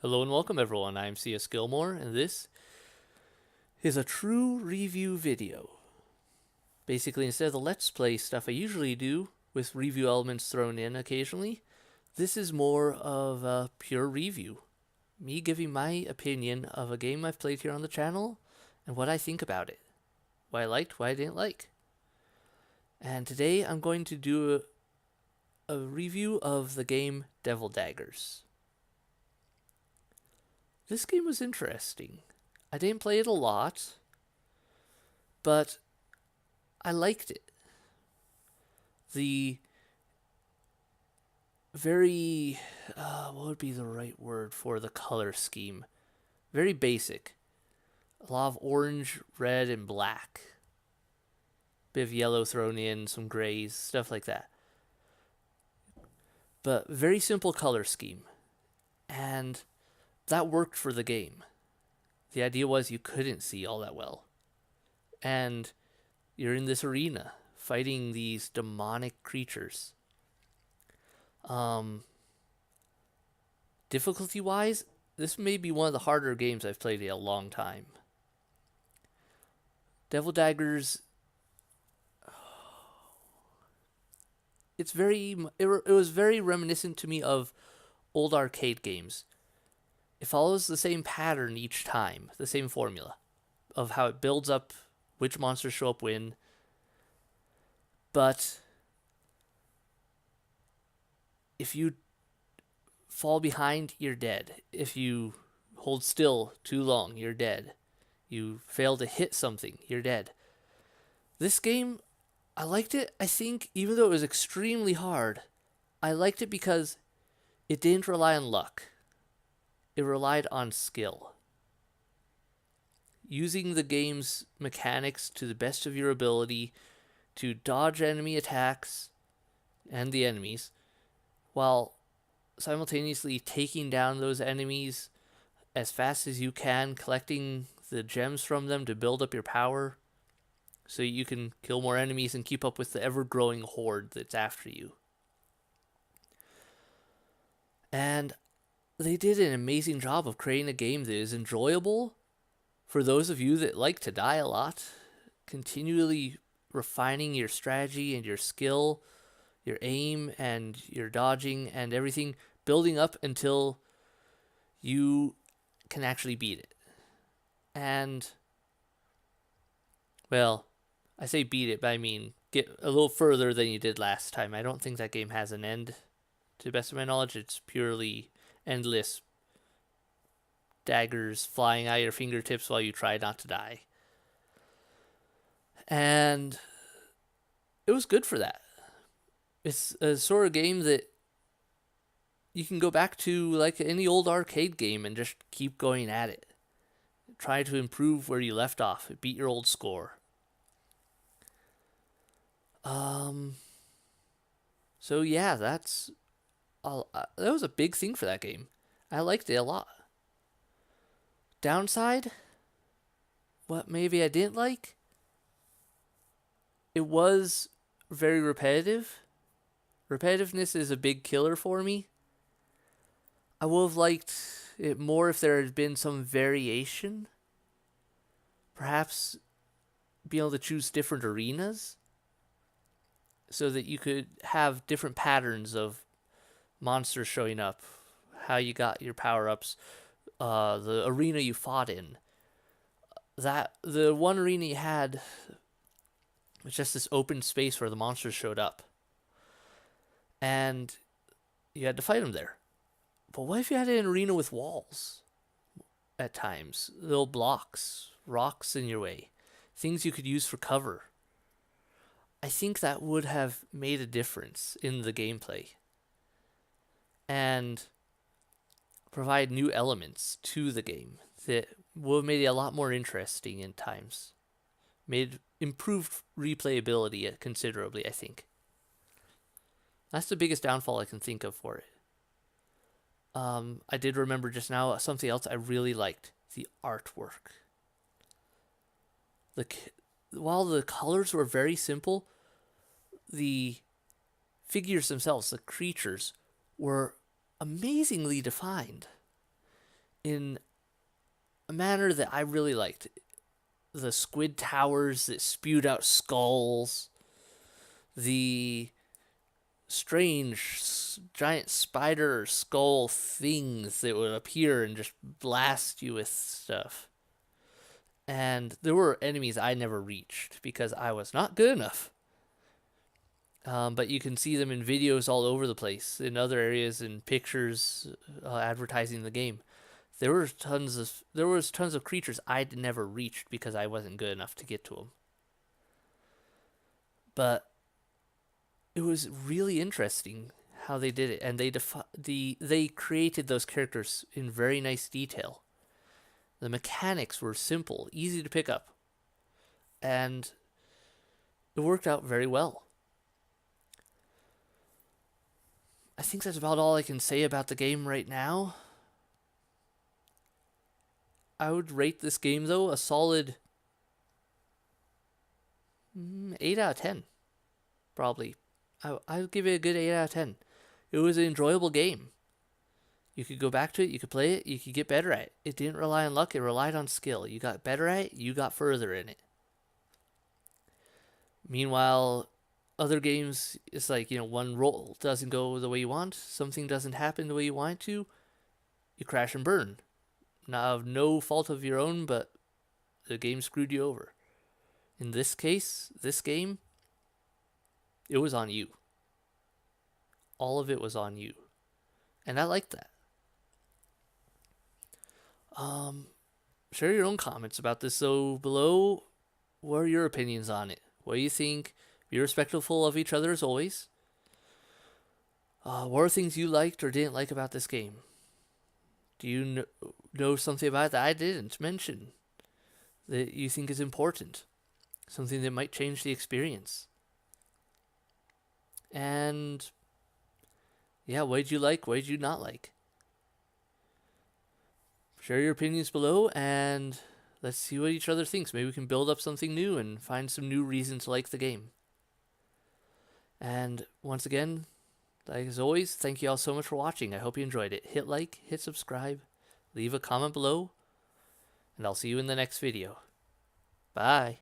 Hello and welcome everyone, I'm C.S.Gilmore, and this is a true review video. Basically, instead of the Let's Play stuff I usually do, with review elements thrown in occasionally, this is more of a pure review. Me giving my opinion of a game I've played here on the channel, and what I think about it. What I liked, what I didn't like. And today I'm going to do a review of the game Daggers. This game was interesting. I didn't play it a lot, but I liked it. The very, what would be the right word for the color scheme? Very basic. A lot of orange, red, and black. Bit of yellow thrown in, some grays, stuff like that. But very simple color scheme. And that worked for the game. The idea was you couldn't see all that well. And you're in this arena fighting these demonic creatures. Difficulty wise, this may be one of the harder games I've played in a long time. Daggers, it was very reminiscent to me of old arcade games. It follows the same pattern each time, the same formula of how it builds up, which monsters show up when. But if you fall behind, you're dead. If you hold still too long, you're dead. You fail to hit something, you're dead. This game, I liked it, I think, even though it was extremely hard, I liked it because it didn't rely on luck. It relied on skill. Using the game's mechanics to the best of your ability to dodge enemy attacks and the enemies, while simultaneously taking down those enemies as fast as you can, collecting the gems from them to build up your power so you can kill more enemies and keep up with the ever-growing horde that's after you. And they did an amazing job of creating a game that is enjoyable for those of you that like to die a lot, continually refining your strategy and your skill, your aim and your dodging and everything, building up until you can actually beat it. And, well, I say beat it, but I mean get a little further than you did last time. I don't think that game has an end, to the best of my knowledge. It's purely endless daggers flying out your fingertips while you try not to die. And it was good for that. It's a sort of game that you can go back to like any old arcade game and just keep going at it. Try to improve where you left off. Beat your old score. So yeah, that was a big thing for that game. I liked it a lot. Downside, what maybe I didn't like, it was very repetitive. Repetitiveness is a big killer for me. I would have liked it more if there had been some variation. Perhaps be able to choose different arenas so that you could have different patterns of monsters showing up, how you got your power-ups, the arena you fought in. The one arena you had was just this open space where the monsters showed up. And you had to fight them there. But what if you had an arena with walls at times? Little blocks, rocks in your way, things you could use for cover. I think that would have made a difference in the gameplay and provide new elements to the game that would have made it a lot more interesting in times. Improved replayability considerably, I think. That's the biggest downfall I can think of for it. I did remember just now something else I really liked: the artwork. While the colors were very simple, the figures themselves, the creatures, were amazingly defined. in a manner that I really liked. The squid towers that spewed out skulls, the strange giant spider skull things that would appear and just blast you with stuff. And there were enemies I never reached because I was not good enough. But you can see them in videos all over the place, in other areas, in pictures advertising the game. There was tons of creatures I'd never reached because I wasn't good enough to get to them. But it was really interesting how they did it, and they created those characters in very nice detail. The mechanics were simple, easy to pick up, and it worked out very well. I think that's about all I can say about the game right now. I would rate this game, though, a solid 8 out of 10. Probably. I would give it a good 8 out of 10. It was an enjoyable game. You could go back to it, you could play it, you could get better at it. It didn't rely on luck, it relied on skill. You got better at it, you got further in it. Meanwhile, other games, it's like, one roll doesn't go the way you want, something doesn't happen the way you want it to, you crash and burn. Not of no fault of your own, but the game screwed you over. In this case, this game, it was on you. All of it was on you. And I like that. Share your own comments about this though below. What are your opinions on it? What do you think? Be respectful of each other as always. What are things you liked or didn't like about this game? Do you know something about it that I didn't mention that you think is important? Something that might change the experience? And yeah, what did you like? What did you not like? Share your opinions below and let's see what each other thinks. Maybe we can build up something new and find some new reason to like the game. And once again, like as always, thank you all so much for watching. I hope you enjoyed it. Hit like, hit subscribe, leave a comment below, and I'll see you in the next video. Bye.